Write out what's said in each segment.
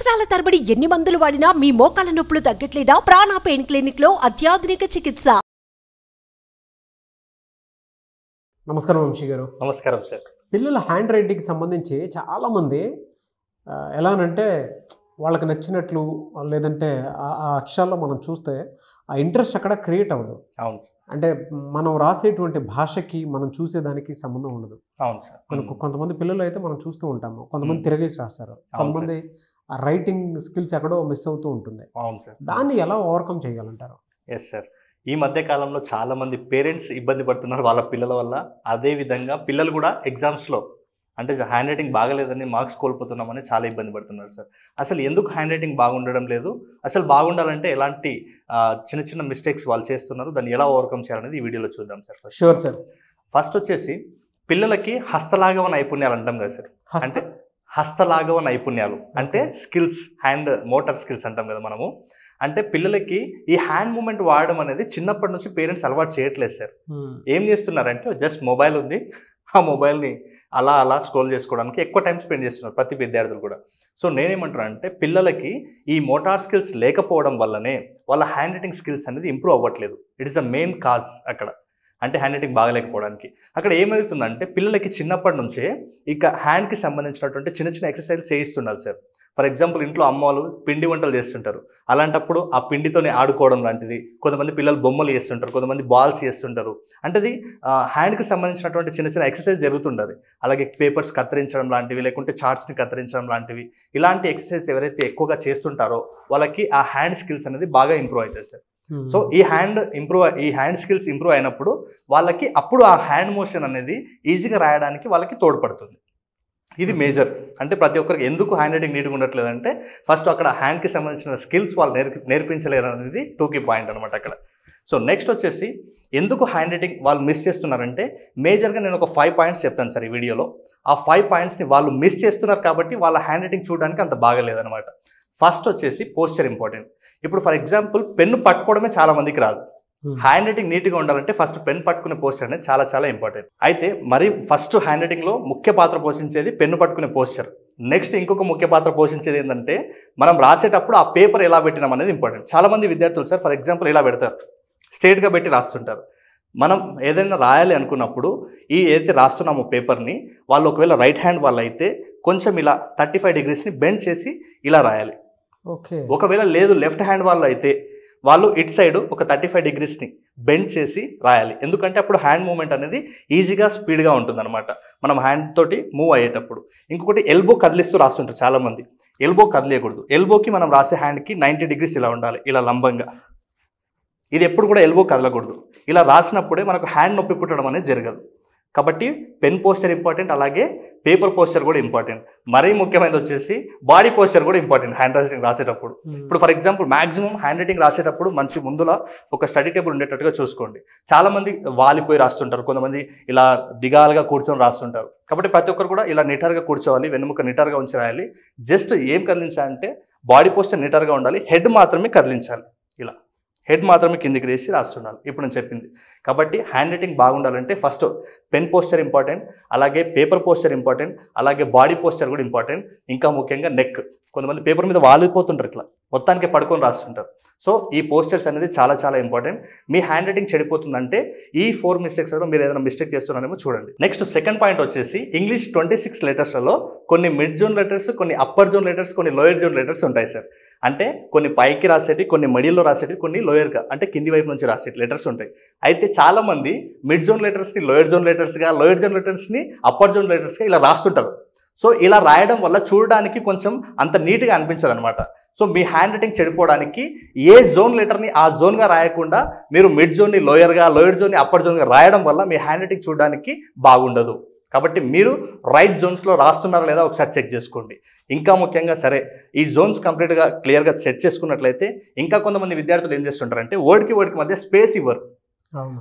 సంవత్సరాల తరబడి ఎన్ని మందులు వాడినా మీ మోకాల నొప్పులు తగ్గట్లేదా? ప్రాణ పెయిన్ క్లినిక్ లో అత్యాధునిక చికిత్స. నమస్కారం వంశీ గారు. నమస్కారం సార్. పిల్లల హ్యాండ్ రైటింగ్కి సంబంధించి చాలామంది ఎలానంటే వాళ్ళకి నచ్చినట్లు లేదంటే ఆ అక్షరాల్లో మనం చూస్తే ఆ ఇంట్రెస్ట్ అక్కడ క్రియేట్ అవ్వదు. అవును సార్. అంటే మనం రాసేటువంటి భాషకి మనం చూసేదానికి సంబంధం ఉండదు. అవును సార్. కొంతమంది పిల్లలు అయితే మనం చూస్తూ ఉంటాము, కొంతమంది తిరగేసి రాస్తారు, కొంతమంది ఆ రైటింగ్ స్కిల్స్ ఎక్కడో మిస్ అవుతూ ఉంటుంది. అవును సార్. దాన్ని ఎలా ఓవర్కమ్ చేయగలంటారు? Yes sir. ఈ మధ్య కాలంలో చాలామంది పేరెంట్స్ ఇబ్బంది పడుతున్నారు వాళ్ళ పిల్లల వల్ల. అదేవిధంగా పిల్లలు కూడా ఎగ్జామ్స్లో అంటే హ్యాండ్ రైటింగ్ బాగలేదని మార్క్స్ కోల్పోతున్నామని చాలా ఇబ్బంది పడుతున్నారు సార్. అసలు ఎందుకు హ్యాండ్ రైటింగ్ బాగుండడం లేదు, అసలు బాగుండాలంటే ఎలాంటి చిన్న చిన్న మిస్టేక్స్ వాళ్ళు చేస్తున్నారు, దాన్ని ఎలా ఓవర్కమ్ చేయాలనేది ఈ వీడియోలో చూద్దాం సార్. Sure sir. ఫస్ట్ వచ్చేసి పిల్లలకి హస్తలాఘవ నైపుణ్యాలు అంటాం కదా సార్. అంటే హస్తలాఘవ నైపుణ్యాలు అంటే స్కిల్స్, హ్యాండ్ మోటార్ స్కిల్స్ అంటాం కదా మనము. అంటే పిల్లలకి ఈ హ్యాండ్ మూమెంట్ వాడడం అనేది చిన్నప్పటి నుంచి పేరెంట్స్ అలవాటు చేయట్లేదు సార్. ఏం చేస్తున్నారంటే జస్ట్ మొబైల్ ఉంది, ఆ మొబైల్ని అలా అలా స్క్రోల్ చేసుకోవడానికి ఎక్కువ టైం స్పెండ్ చేస్తున్నారు ప్రతి విద్యార్థులు కూడా. సో నేనేమంటున్నా అంటే పిల్లలకి ఈ మోటార్ స్కిల్స్ లేకపోవడం వల్లనే వాళ్ళ హ్యాండ్ రైటింగ్ స్కిల్స్ అనేది ఇంప్రూవ్ అవ్వట్లేదు. It is the main cause అక్కడ. అంటే హ్యాండ్ రైటింగ్ బాగలేకపోవడానికి అక్కడ ఏమవుతుందంటే పిల్లలకి చిన్నప్పటి నుంచే ఇక హ్యాండ్కి సంబంధించినటువంటి చిన్న చిన్న ఎక్సర్సైజ్ చేయిస్తున్నారు సార్. ఫర్ ఎగ్జాంపుల్ ఇంట్లో అమ్మ వాళ్ళు పిండి వంటలు చేస్తుంటారు, అలాంటప్పుడు ఆ పిండితోనే ఆడుకోవడం లాంటిది. కొంతమంది పిల్లలు బొమ్మలు చేస్తుంటారు, కొంతమంది బాల్స్ చేస్తుంటారు. అంటే అది హ్యాండ్కి సంబంధించినటువంటి చిన్న చిన్న ఎక్సర్సైజ్ జరుగుతుంటుంది. అలాగే పేపర్స్ కత్తిరించడం లాంటివి, లేకుంటే చార్ట్స్ని కత్తిరించడం లాంటివి, ఇలాంటి ఎక్సర్సైజ్ ఎవరైతే ఎక్కువగా చేస్తుంటారో వాళ్ళకి ఆ హ్యాండ్ స్కిల్స్ అనేది బాగా ఇంప్రూవ్ అవుతాయి సార్. సో ఈ హ్యాండ్ స్కిల్స్ ఇంప్రూవ్ అయినప్పుడు వాళ్ళకి అప్పుడు ఆ హ్యాండ్ మోషన్ అనేది ఈజీగా రాయడానికి వాళ్ళకి తోడ్పడుతుంది. ఇది మేజర్. అంటే ప్రతి ఒక్కరికి ఎందుకు హ్యాండ్ రైటింగ్ నీట్గా ఉండట్లేదంటే ఫస్ట్ అక్కడ హ్యాండ్కి సంబంధించిన స్కిల్స్ వాళ్ళు నేర్పించలేరు అనేది టూకీ పాయింట్ అనమాట అక్కడ. సో నెక్స్ట్ వచ్చేసి ఎందుకు హ్యాండ్ రైటింగ్ వాళ్ళు మిస్ చేస్తున్నారంటే మేజర్గా నేను ఒక 5 పాయింట్స్ చెప్తాను సార్ ఈ వీడియోలో. ఆ 5 పాయింట్స్ని వాళ్ళు మిస్ చేస్తున్నారు కాబట్టి వాళ్ళ హ్యాండ్ రైటింగ్ చూడడానికి అంత బాగలేదనమాట. ఫస్ట్ వచ్చేసి పోస్చర్ ఇంపార్టెంట్. ఇప్పుడు ఫర్ ఎగ్జాంపుల్ పెన్ను పట్టుకోవడమే చాలా మందికి రాదు. హ్యాండ్ రైటింగ్ నీట్గా ఉండాలంటే ఫస్ట్ పెన్ పట్టుకునే పోస్చర్ అనేది చాలా చాలా ఇంపార్టెంట్. అయితే మరి ఫస్ట్ హ్యాండ్ రైటింగ్లో ముఖ్య పాత్ర పోషించేది పెన్ను పట్టుకునే పోస్చర్. నెక్స్ట్ ఇంకొక ముఖ్య పాత్ర పోషించేది ఏంటంటే మనం రాసేటప్పుడు ఆ పేపర్ ఎలా పెట్టినాం అనేది ఇంపార్టెంట్. చాలామంది విద్యార్థులు సార్ ఫర్ ఎగ్జాంపుల్ ఇలా పెడతారు, స్ట్రేట్గా పెట్టి రాస్తుంటారు. మనం ఏదైనా రాయాలి అనుకున్నప్పుడు ఈ ఏదైతే రాస్తున్నామో పేపర్ని వాళ్ళు ఒకవేళ రైట్ హ్యాండ్ వాళ్ళు అయితే కొంచెం ఇలా 35 డిగ్రీస్ని బెండ్ చేసి ఇలా రాయాలి. ఓకే. ఒకవేళ లేదు లెఫ్ట్ హ్యాండ్ వాళ్ళు అయితే వాళ్ళు ఇటు సైడ్ ఒక 35 డిగ్రీస్ని బెండ్ చేసి రాయాలి. ఎందుకంటే అప్పుడు హ్యాండ్ మూమెంట్ అనేది ఈజీగా స్పీడ్గా ఉంటుందన్నమాట మనం హ్యాండ్ తోటి మూవ్ అయ్యేటప్పుడు. ఇంకొకటి ఎల్బో కదిలిస్తూ రాస్తుంటారు చాలామంది. ఎల్బో కదిలేయకూడదు. ఎల్బోకి మనం రాసే హ్యాండ్కి 90 డిగ్రీస్ ఇలా ఉండాలి, ఇలా లంబంగా. ఇది ఎప్పుడు కూడా ఎల్బో కదలకూడదు. ఇలా రాసినప్పుడే మనకు హ్యాండ్ నొప్పి పుట్టడం అనేది జరగదు. కాబట్టి పెన్ పోస్చర్ ఇంపార్టెంట్, అలాగే పేపర్ పోస్చర్ కూడా ఇంపార్టెంట్. మరీ ముఖ్యమైనది వచ్చేసి బాడీ పోస్చర్ కూడా ఇంపార్టెంట్ హ్యాండ్ రైటింగ్ రాసేటప్పుడు. ఇప్పుడు for example maximum hand writing రాసేటప్పుడు మంచి ముందులా ఒక స్టడీ టేబుల్ ఉండేటట్టుగా చూసుకోండి. చాలామంది వాలిపోయి రాస్తుంటారు, కొంతమంది ఇలా దిగాలుగా కూర్చొని రాస్తుంటారు. కాబట్టి ప్రతి ఒక్కరు కూడా ఇలా నిటారుగా కూర్చోవాలి, వెన్నుముక నిటారుగా ఉంచి రాయాలి. జస్ట్ ఏం కదిలించాలంటే బాడీ పోస్చర్ నిటారుగా ఉండాలి, హెడ్ మాత్రమే కదిలించాలి. ఇలా హెడ్ మాత్రమే కిందికి వేసి రాస్తుండాలి ఇప్పుడు నేను చెప్పింది. కాబట్టి హ్యాండ్ రైటింగ్ బాగుండాలంటే ఫస్ట్ పెన్ పోస్చర్ ఇంపార్టెంట్, అలాగే పేపర్ పోస్చర్ ఇంపార్టెంట్, అలాగే బాడీ పోస్చర్ కూడా ఇంపార్టెంట్. ఇంకా ముఖ్యంగా నెక్. కొంతమంది పేపర్ మీద వాలిపోతుంటారు, ఇట్లా మొత్తానికి పడుకొని రాస్తుంటారు. సో ఈ పోస్చర్స్ అనేది చాలా చాలా ఇంపార్టెంట్. మీ హ్యాండ్ రైటింగ్ చెడిపోతుందంటే ఈ 4 మిస్టేక్స్లో మీరు ఏదైనా మిస్టేక్ చేస్తున్నారేమో చూడండి. నెక్స్ట్ సెకండ్ పాయింట్ వచ్చేసి ఇంగ్లీష్ 26 లెటర్స్లలో కొన్ని మిడ్ జోన్ లెటర్స్, కొన్ని అప్పర్ జోన్ లెటర్స్, కొన్ని లోయర్ జోన్ లెటర్స్ ఉంటాయి సార్. అంటే కొన్ని పైకి రాసేటి, కొన్ని మిడిల్లో రాసేటి, కొన్ని లోయర్గా అంటే కింది వైపు నుంచి రాసేటి లెటర్స్ ఉంటాయి. అయితే చాలామంది మిడ్ జోన్ లెటర్స్ని లోయర్ జోన్ లెటర్స్గా, లోయర్ జోన్ లెటర్స్ని అప్పర్ జోన్ లెటర్స్గా ఇలా రాస్తుంటారు. సో ఇలా రాయడం వల్ల చూడడానికి కొంచెం అంత నీట్గా అనిపించదు అనమాట. సో మీ హ్యాండ్ రైటింగ్ చెడిపోవడానికి ఏ జోన్ లెటర్ని ఆ జోన్గా రాయకుండా మీరు మిడ్ జోన్ని లోయర్గా, లోయర్ జోన్ని అప్పర్ జోన్గా రాయడం వల్ల మీ హ్యాండ్ రైటింగ్ చూడడానికి బాగుండదు. కాబట్టి మీరు రైట్ జోన్స్లో రాస్తున్నారా లేదా ఒకసారి చెక్ చేసుకోండి. ఇంకా ముఖ్యంగా సరే ఈ జోన్స్ కంప్లీట్గా క్లియర్గా సెట్ చేసుకున్నట్లయితే ఇంకా కొంతమంది విద్యార్థులు ఏం చేస్తుంటారంటే వర్డ్కి మధ్య స్పేస్ ఇవ్వరు.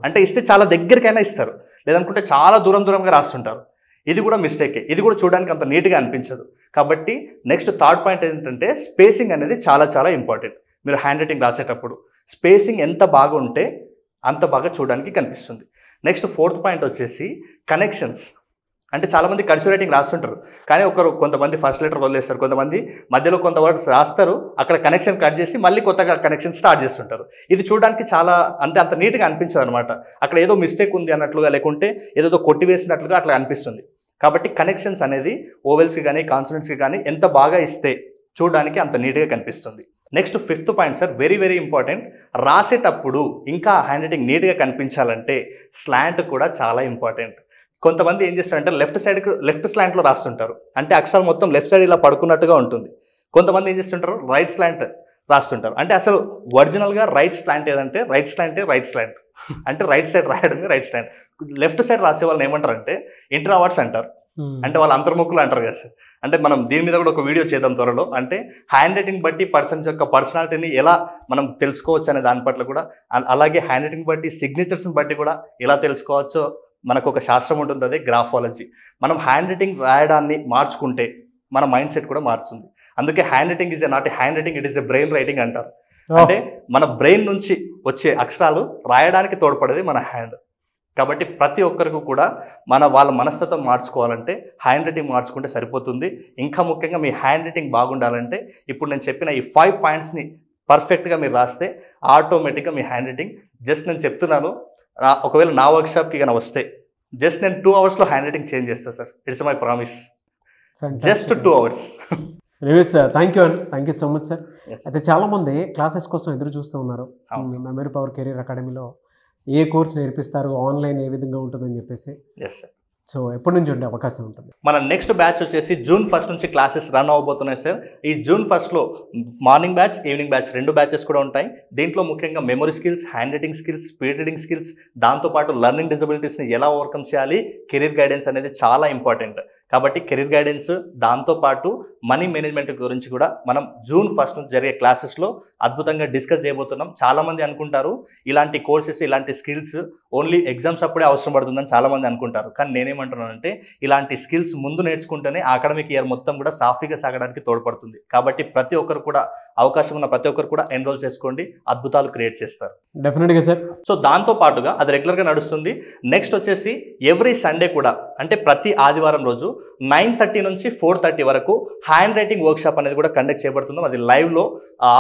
అంటే ఇస్తే చాలా దగ్గరికైనా ఇస్తారు, లేదనుకుంటే చాలా దూరంగా రాస్తుంటారు. ఇది కూడా మిస్టేకే. ఇది కూడా చూడడానికి అంత నీట్గా అనిపించదు. కాబట్టి నెక్స్ట్ థర్డ్ పాయింట్ ఏంటంటే స్పేసింగ్ అనేది చాలా చాలా ఇంపార్టెంట్. మీరు హ్యాండ్ రైటింగ్ రాసేటప్పుడు స్పేసింగ్ ఎంత బాగా ఉంటే అంత బాగా చూడడానికి కనిపిస్తుంది. నెక్స్ట్ ఫోర్త్ పాయింట్ వచ్చేసి కనెక్షన్స్. అంటే చాలామంది కర్సివ్ రైటింగ్ రాస్తుంటారు, కానీ కొంతమంది ఫస్ట్ లెటర్ వదిలేస్తారు, కొంతమంది మధ్యలో కొంత వర్డ్స్ రాస్తారు, అక్కడ కనెక్షన్ కట్ చేసి మళ్ళీ కొత్తగా కనెక్షన్ స్టార్ట్ చేస్తుంటారు. ఇది చూడడానికి చాలా అంటే అంత నీట్గా అనిపించదు అనమాట. అక్కడ ఏదో మిస్టేక్ ఉంది అన్నట్లుగా, లేకుంటే ఏదో కొట్టివేసినట్లుగా అట్లా అనిపిస్తుంది. కాబట్టి కనెక్షన్స్ అనేది ఓవెల్స్కి కానీ కాన్సనెంట్స్కి కానీ ఎంత బాగా ఇస్తే చూడడానికి అంత నీట్గా కనిపిస్తుంది. Next 5th point sir, very very important. రాసేటప్పుడు ఇంకా హ్యాండ్ రైటింగ్ నీట్గా కనిపించాలంటే స్లాంట్ కూడా చాలా ఇంపార్టెంట్. కొంతమంది ఏం చేస్తారంటే లెఫ్ట్ స్లాంట్లో రాస్తుంటారు, అంటే అక్షరాలు మొత్తం లెఫ్ట్ సైడ్ ఇలా పడుకున్నట్టుగా ఉంటుంది. కొంతమంది ఏం చేస్తుంటారు రైట్ స్లాంట్ రాస్తుంటారు. అంటే అసలు ఒరిజినల్గా రైట్ స్లాంట్ ఏదంటే రైట్ స్లాంట్ అంటే రైట్ సైడ్ రాయడమే రైట్ స్లాంట్. లెఫ్ట్ సైడ్ రాసే వాళ్ళని ఏమంటారంటే ఇంట్రావర్ట్స్ అంటారు, అంటే వాళ్ళ అంతర్ముఖులు అంటారు కదా సార్. అంటే మనం దీని మీద కూడా ఒక వీడియో చేద్దాం త్వరలో. అంటే హ్యాండ్ రైటింగ్ బట్టి పర్సన్స్ యొక్క పర్సనాలిటీని ఎలా మనం తెలుసుకోవచ్చు అనే దాని పట్ల కూడా, అలాగే హ్యాండ్ రైటింగ్ బట్టి సిగ్నేచర్స్ని బట్టి కూడా ఎలా తెలుసుకోవచ్చో మనకు ఒక శాస్త్రం ఉంటుంది, అదే గ్రాఫాలజీ. మనం హ్యాండ్ రైటింగ్ రాయడాన్ని మార్చుకుంటే మన మైండ్ సెట్ కూడా మారుతుంది. అందుకే hand writing is not hand writing, it is a brain writing అంటారు. అంటే మన బ్రెయిన్ నుంచి వచ్చే అక్షరాలు రాయడానికి తోడ్పడేది మన హ్యాండ్. కాబట్టి ప్రతి ఒక్కరికి కూడా వాళ్ళ మనస్తత్వం మార్చుకోవాలంటే హ్యాండ్ రైటింగ్ మార్చుకుంటే సరిపోతుంది. ఇంకా ముఖ్యంగా మీ హ్యాండ్ రైటింగ్ బాగుండాలంటే ఇప్పుడు నేను చెప్పిన ఈ 5 పాయింట్స్ని పర్ఫెక్ట్గా మీరు రాస్తే ఆటోమేటిక్గా మీ హ్యాండ్ రైటింగ్, జస్ట్ నేను చెప్తున్నాను, ఒకవేళ నా వర్క్షాప్కి కన్నా వస్తే జస్ట్ నేను 2 అవర్స్లో హ్యాండ్ రైటింగ్ చేంజ్ చేస్తాను sir. It's my promise. Just 2 hours. Anyways thank you అండి, thank you so much sir. అయితే చాలామంది క్లాసెస్ కోసం ఎదురు చూస్తూ ఉన్నారు. మెమరీ పవర్ కెరీర్ అకాడమీలో ఏ కోర్స్ నేర్పిస్తారు, ఆన్లైన్ ఏ విధంగా ఉంటుందని చెప్పేసి. Yes sir. సో ఎప్పటి నుంచి ఉండే అవకాశం ఉంటుంది? మన నెక్స్ట్ బ్యాచ్ వచ్చేసి June 1 నుంచి క్లాసెస్ రన్ అవ్వబోతున్నాయి సార్. ఈ June 1లో morning batch, evening batch 2 batches కూడా ఉంటాయి. దీంట్లో ముఖ్యంగా memory skills, hand writing skills, speed reading skills, దాంతోపాటు లెర్నింగ్ డిజబిలిటీస్ని ఎలా ఓవర్కమ్ చేయాలి, కెరీర్ గైడెన్స్ అనేది చాలా ఇంపార్టెంట్. కాబట్టి కెరీర్ గైడెన్స్, దాంతోపాటు మనీ మేనేజ్మెంట్ గురించి కూడా మనం June 1 నుంచి జరిగే క్లాసెస్లో అద్భుతంగా డిస్కస్ చేయబోతున్నాం. చాలామంది అనుకుంటారు ఇలాంటి కోర్సెస్, ఇలాంటి స్కిల్స్ ఓన్లీ ఎగ్జామ్స్ అప్పుడే అవసరం పడుతుందని చాలామంది అనుకుంటారు. కానీ నేనేమంటున్నానంటే ఇలాంటి స్కిల్స్ ముందు నేర్చుకుంటేనే అకాడమిక్ ఇయర్ మొత్తం కూడా సాఫీగా సాగడానికి తోడ్పడుతుంది. కాబట్టి ప్రతి ఒక్కరు కూడా, అవకాశం ఉన్న ప్రతి ఒక్కరు కూడా ఎన్రోల్ చేసుకోండి, అద్భుతాలు క్రియేట్ చేస్తారు. డెఫినెట్గా సార్. సో దాంతో పాటుగా అది రెగ్యులర్గా నడుస్తుంది. నెక్స్ట్ వచ్చేసి ఎవ్రీ సండే కూడా, అంటే ప్రతి ఆదివారం రోజు 9:30 నుంచి 4:30 వరకు హ్యాండ్ రైటింగ్ వర్క్షాప్ అనేది కూడా కండక్ట్ చేయబడుతుంది. అది లైవ్లో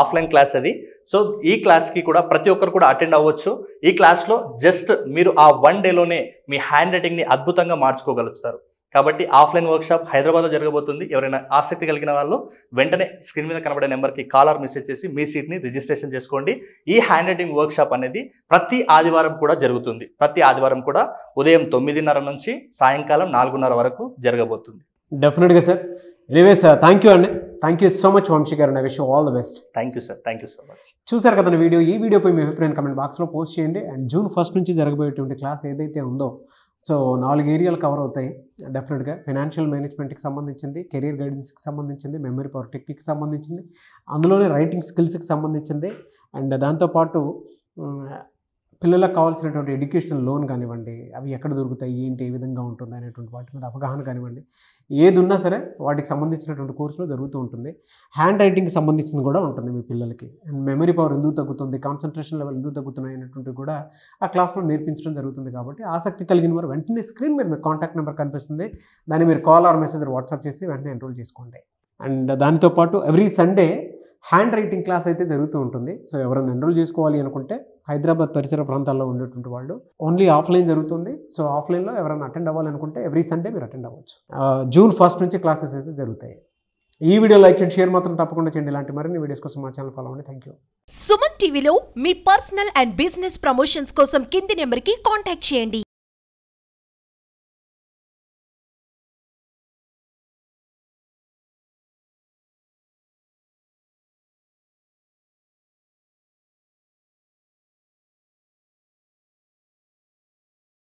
ఆఫ్లైన్ క్లాస్ అది. సో ఈ క్లాస్కి కూడా ప్రతి ఒక్కరు కూడా అటెండ్ అవ్వచ్చు. ఈ క్లాస్లో జస్ట్ మీరు ఆ 1 డేలోనే మీ హ్యాండ్ రైటింగ్ని అద్భుతంగా మార్చుకోగలుగుతారు. కాబట్టి ఆఫ్లైన్ వర్క్షాప్ హైదరాబాద్లో జరగబోతుంది. ఎవరైనా ఆసక్తి కలిగిన వాళ్ళు వెంటనే స్క్రీన్ మీద కనబడే నెంబర్కి కాల్ ఆర్ మెసేజ్ చేసి మీ సీట్ని రిజిస్ట్రేషన్ చేసుకోండి. ఈ హ్యాండ్ రైటింగ్ వర్క్షాప్ అనేది ప్రతి ఆదివారం కూడా జరుగుతుంది. ప్రతి ఆదివారం కూడా ఉదయం 9:30 నుంచి సాయంకాలం 4:30 వరకు జరగబోతుంది. డెఫినెట్గా సార్. ఎనీవేస్ థ్యాంక్ యూ అండి, thank you so much Vamsi గారు. I wish you all the best. Thank you sir, thank you so much. చూసారు కదా వీడియో. ఈ వీడియోపై మీ అభిప్రాయం కమెంట్ బాక్స్లో పోస్ట్ చేయండి. అండ్ June 1 నుంచి జరగబోయేటువంటి క్లాస్ ఏదైతే ఉందో, సో 4 ఏరియాలు కవర్ అవుతాయి డెఫినెట్గా. ఫైనాన్షియల్ మేనేజ్మెంట్కి సంబంధించింది, కెరీర్ గైడెన్స్కి సంబంధించింది, మెమరీ పవర్ టెక్నిక్కి సంబంధించింది, అందులోనే రైటింగ్ స్కిల్స్కి సంబంధించింది. అండ్ దాంతోపాటు పిల్లలకు కావాల్సినటువంటి ఎడ్యుకేషనల్ లోన్ కానివ్వండి, అవి ఎక్కడ దొరుకుతాయి, ఏంటి, ఏ విధంగా ఉంటుంది అనేటువంటి వాటి మీద అవగాహన కానివ్వండి, ఏది ఉన్నా సరే వాటికి సంబంధించినటువంటి కోర్సులో జరుగుతూ ఉంటుంది. హ్యాండ్ రైటింగ్కి సంబంధించింది కూడా ఉంటుంది మీ పిల్లలకి. అండ్ మెమరీ పవర్ ఎందుకు తగ్గుతుంది, కాన్సన్ట్రేషన్ లెవెల్ ఎందుకు తగ్గుతున్నాయి అనేటువంటివి కూడా ఆ క్లాస్లో నేర్పించడం జరుగుతుంది. కాబట్టి ఆసక్తి కలిగిన వారు వెంటనే స్క్రీన్ మీద మీకు కాంటాక్ట్ నెంబర్ కనిపిస్తుంది, దాన్ని మీరు కాల్ ఆర్ మెసేజ్ వాట్సాప్ చేసి వెంటనే ఎన్రోల్ చేసుకోండి. అండ్ దానితో పాటు every Sunday hand writing class అయితే జరుగుతూ ఉంటుంది. సో ఎవరైనా ఎన్రోల్ చేసుకోవాలి అనుకుంటే హైదరాబాద్ పరిసర ప్రాంతాల్లో ఉండేటువంటి వాళ్ళు, ఓన్లీ ఆఫ్లైన్ జరుగుతుంది. సో ఆఫ్లైన్లో ఎవరైనా అటెండ్ అవ్వాలనుకుంటే ఎవ్రీ సండే మీరు అటెండ్ అవ్వచ్చు. June 1 నుంచి క్లాసెస్ అయితే జరుగుతాయి. ఈ వీడియో లైక్ చేయండి, షేర్ మాత్రం తప్పకుండా చేయండి. ఇలాంటి మరిన్ని వీడియోస్ కోసం మా ఛానల్ ఫాలో అవ్వండి. Thank you. సుమన్ టీవీలో మీ పర్సనల్ అండ్ బిజినెస్ ప్రమోషన్స్ కోసం కింది నెంబర్కి కాంటాక్ట్ చేయండి.